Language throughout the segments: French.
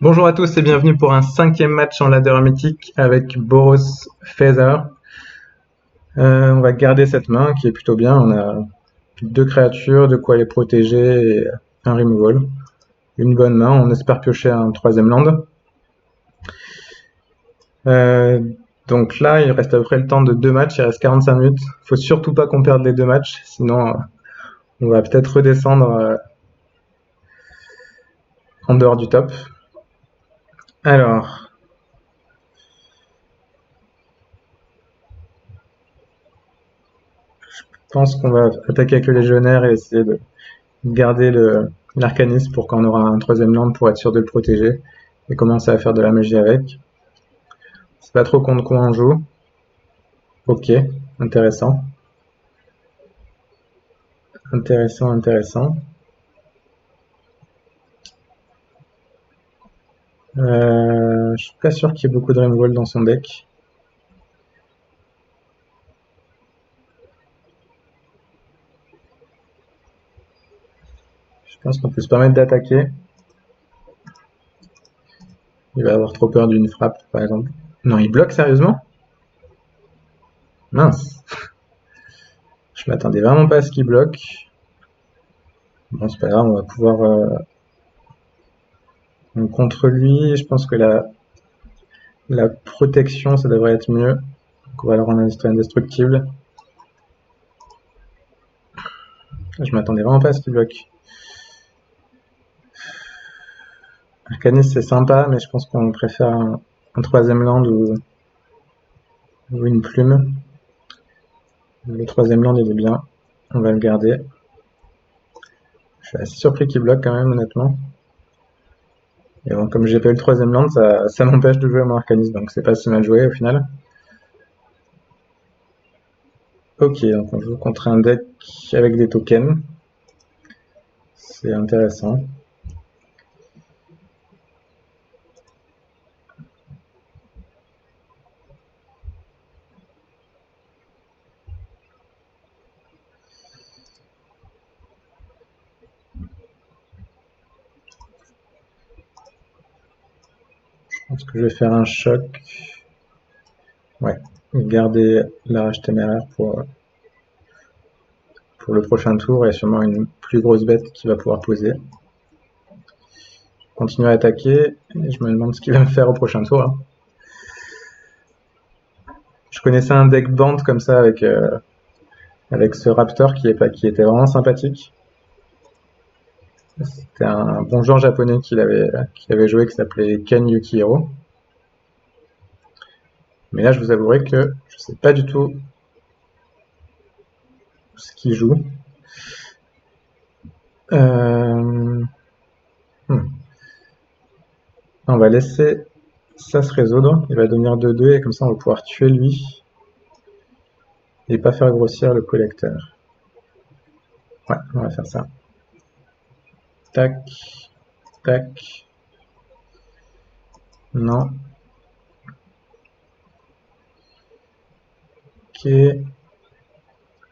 Bonjour à tous et bienvenue pour un cinquième match en ladder mythique avec Boros Feather. On va garder cette main qui est plutôt bien. On a deux créatures, de quoi les protéger et un removal. Une bonne main. On espère piocher un troisième land. Euh, donc là, il reste à peu près le temps de deux matchs. Il reste 45 minutes. Faut surtout pas qu'on perde les deux matchs, sinon on va peut-être redescendre en dehors du top. Alors, je pense qu'on va attaquer avec le légionnaire et essayer de garder l'arcanisme pour quand on aura un troisième land pour être sûr de le protéger et commencer à faire de la magie avec. C'est pas trop contre quoi on joue. Ok, intéressant. Intéressant, intéressant. Je suis pas sûr qu'il y ait beaucoup de removal dans son deck. Je pense qu'on peut se permettre d'attaquer. Il va avoir trop peur d'une frappe, par exemple. Non, il bloque sérieusement? Mince. Je m'attendais vraiment pas à ce qu'il bloque. Bon, c'est pas grave, on va pouvoir... donc, contre lui, je pense que la protection, ça devrait être mieux. Donc on va le rendre indestructible. Je m'attendais vraiment pas à ce qu'il bloque. Arcanis c'est sympa, mais je pense qu'on préfère un troisième land ou une plume. Le troisième land il est bien, on va le garder. Je suis assez surpris qu'il bloque quand même, honnêtement. Et bon, comme j'ai pas eu le troisième land, ça m'empêche de jouer à mon Arcanis, donc c'est pas si mal joué au final. Ok, donc on joue contre un deck avec des tokens. C'est intéressant. Je pense que je vais faire un choc. Ouais, garder la rage téméraire pour le prochain tour et sûrement une plus grosse bête qui va pouvoir poser. Continuer à attaquer et je me demande ce qu'il va me faire au prochain tour. Hein. Je connaissais un deck band comme ça avec ce Raptor qui était vraiment sympathique. C'était un bon joueur japonais qui avait joué qui s'appelait Ken Yukihiro. Mais là, je vous avouerai que je sais pas du tout ce qu'il joue. Euh, hmm. On va laisser ça se résoudre. Il va devenir 2-2 et comme ça on va pouvoir tuer lui et pas faire grossir le collecteur. Ouais, on va faire ça. Tac, tac. Non. Ok.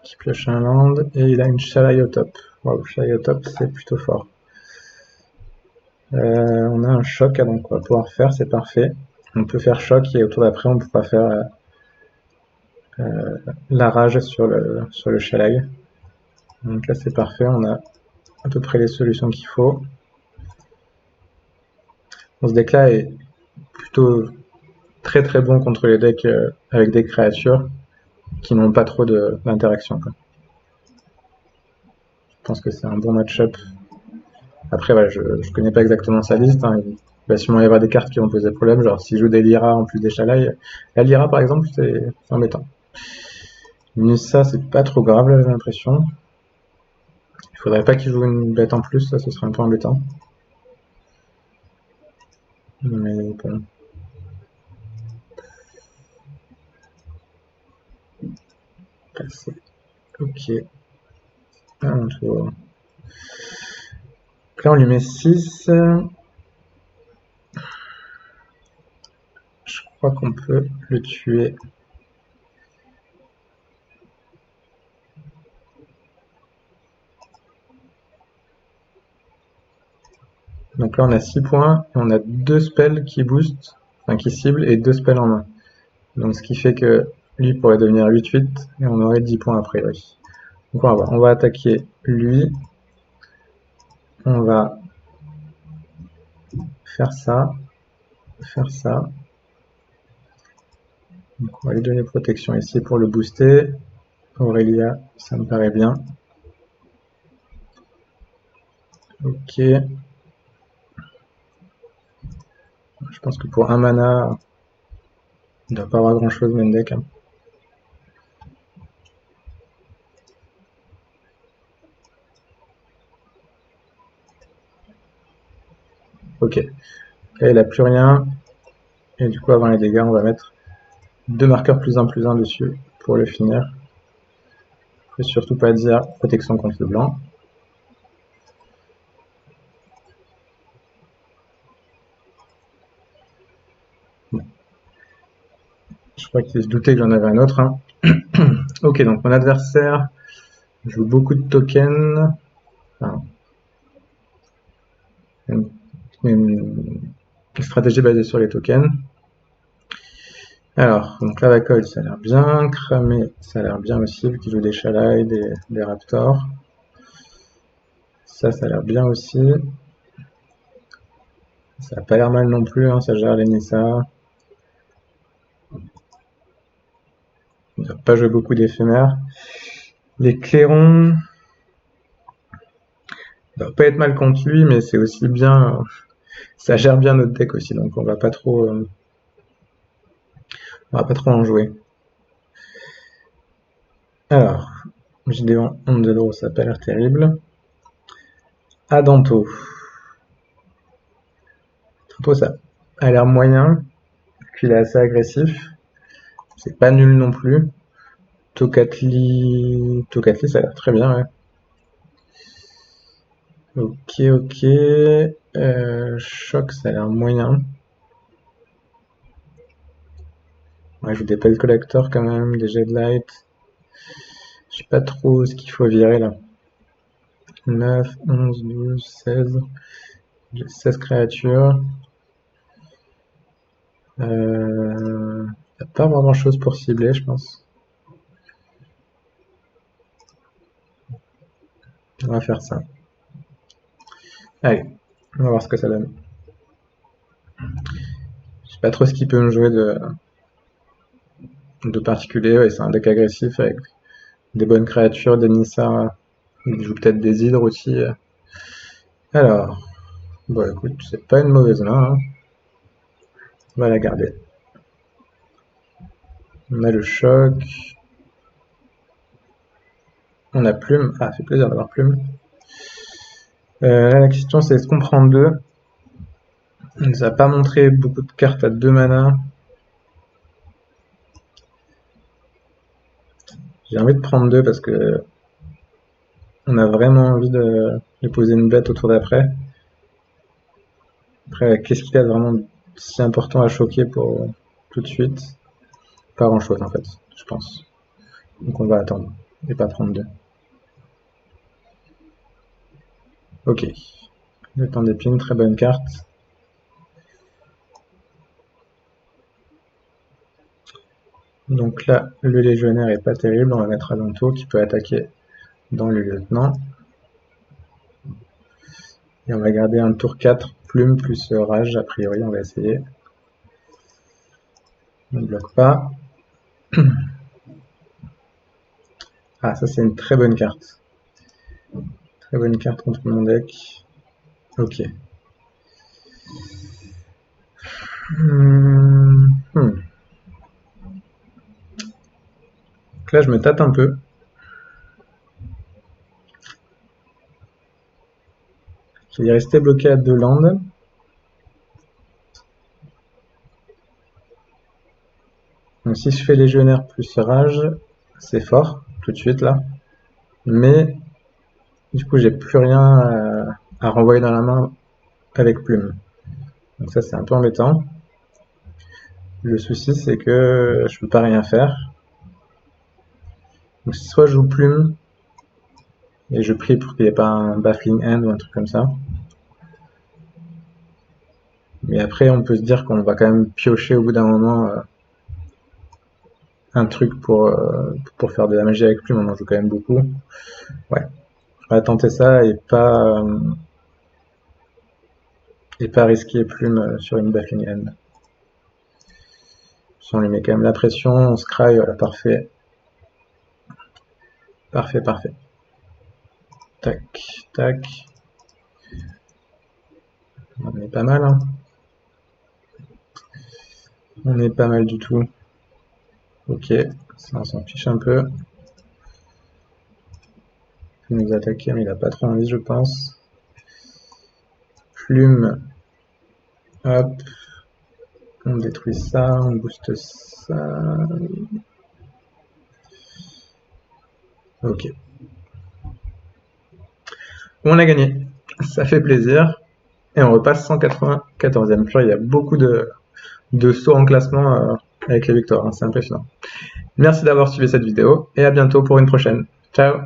Qui pioche un land et il a une Shalai au top. Waouh, Shalai au top, c'est plutôt fort. On a un choc, donc on va pouvoir faire, c'est parfait. On peut faire choc et au tour d'après on pourra faire la rage sur le Shalai. Donc là c'est parfait, on a à peu près les solutions qu'il faut. Bon, ce deck là est plutôt très très bon contre les decks avec des créatures qui n'ont pas trop d'interaction. Je pense que c'est un bon match-up. Après, voilà, je connais pas exactement sa liste. Hein. Il va sûrement y avoir des cartes qui vont poser problème, genre s'il joue des Lyra en plus des Shalai. La Lyra, par exemple, c'est embêtant. Mais ça, c'est pas trop grave, là, j'ai l'impression. Il faudrait pas qu'il joue une bête en plus, ça, ce serait un peu embêtant. Mais bon. Passer. Ok. Un tour. Là, on lui met 6. Je crois qu'on peut le tuer. Donc Donc là on a 6 points, et on a 2 spells qui boostent, enfin qui ciblent, et 2 spells en main. Donc ce qui fait que lui pourrait devenir 8-8, et on aurait 10 points a priori. Donc on va attaquer lui, on va faire ça, faire ça. Donc on va lui donner protection ici pour le booster. Aurélia, ça me paraît bien. Ok. Je pense que pour un mana, il ne doit pas avoir grand chose même deck. Ok. Là il a plus rien. Et du coup avant les dégâts on va mettre 2 marqueurs +1/+1 dessus pour le finir. Faut surtout pas dire protection contre le blanc. Je crois qu'il se doutait que j'en avais un autre. Ok, donc mon adversaire joue beaucoup de tokens. Enfin, une stratégie basée sur les tokens. Alors, donc Lavacoil, ça a l'air bien. Cramé, ça a l'air bien aussi, vu qu'il joue des Shalai, des Raptors. Ça a l'air bien aussi. Ça a pas l'air mal non plus, ça gère les Nissa. Il n'a pas joué beaucoup d'éphémères. Les clairons, ça doit pas être mal contre lui, mais c'est aussi bien. Ça gère bien notre deck aussi, donc on va pas trop en jouer. Alors, Gideon Ondedro, ça a pas l'air terrible. Adanto. Adanto, ça a l'air moyen, puis il est assez agressif. C'est pas nul non plus. Tocatli, ça a l'air très bien, ouais. Ok. Choc, ça a l'air moyen. Ouais, je joue des Pelt Collector quand même, des Jet Light. Je sais pas trop ce qu'il faut virer là. 9, 11, 12, 16. J'ai 16 créatures. Y a pas vraiment chose pour cibler, je pense. On va faire ça. Allez, on va voir ce que ça donne. Je sais pas trop ce qu'il peut me jouer de particulier. Ouais, c'est un deck agressif avec des bonnes créatures, des Nissa. Il joue peut-être des hydres aussi. Alors, bon écoute, c'est pas une mauvaise main. On va la garder. On a le choc. On a plume. Ah, ça fait plaisir d'avoir plume. Là, la question c'est est-ce qu'on prend 2? Il nous a pas montré beaucoup de cartes à 2 mana. J'ai envie de prendre 2 parce que on a vraiment envie de poser une bête au tour d'après. Après, qu'est-ce qu'il y a de vraiment si important à choquer pour tout de suite? Pas grand chose en fait, je pense. Donc on va attendre et pas prendre 2. Ok. Le temps d'épine, très bonne carte. Donc là, le légionnaire est pas terrible, on va mettre Adanto qui peut attaquer dans le lieutenant. Et on va garder un tour 4, plume plus rage, a priori on va essayer. On ne bloque pas. Ah, ça c'est une très bonne carte. Très bonne carte contre mon deck. Ok. Donc là je me tâte un peu. Je vais rester bloqué à 2 landes. Donc si je fais légionnaire plus rage, c'est fort, tout de suite là. Mais du coup j'ai plus rien à renvoyer dans la main avec plume. Donc ça c'est un peu embêtant. Le souci c'est que je peux pas rien faire. Donc soit je joue plume et je prie pour qu'il n'y ait pas un baffling hand ou un truc comme ça. Mais après, on peut se dire qu'on va quand même piocher au bout d'un moment un truc pour faire de la magie avec plume. On en joue quand même beaucoup. Ouais, on va tenter ça et pas risquer plume sur une baffling hand. Si on lui met quand même la pression, on scry, voilà, parfait. Parfait, parfait. Tac, tac. On est pas mal, hein. On est pas mal du tout. Ok, ça on s'en fiche un peu. Il peut nous attaquer, mais il a pas trop envie, je pense. Plume. Hop. On détruit ça, on booste ça. Ok. On a gagné. Ça fait plaisir. Et on repasse 194e. Il y a beaucoup de sauts en classement avec les victoires. Hein. C'est impressionnant. Merci d'avoir suivi cette vidéo et à bientôt pour une prochaine. Ciao!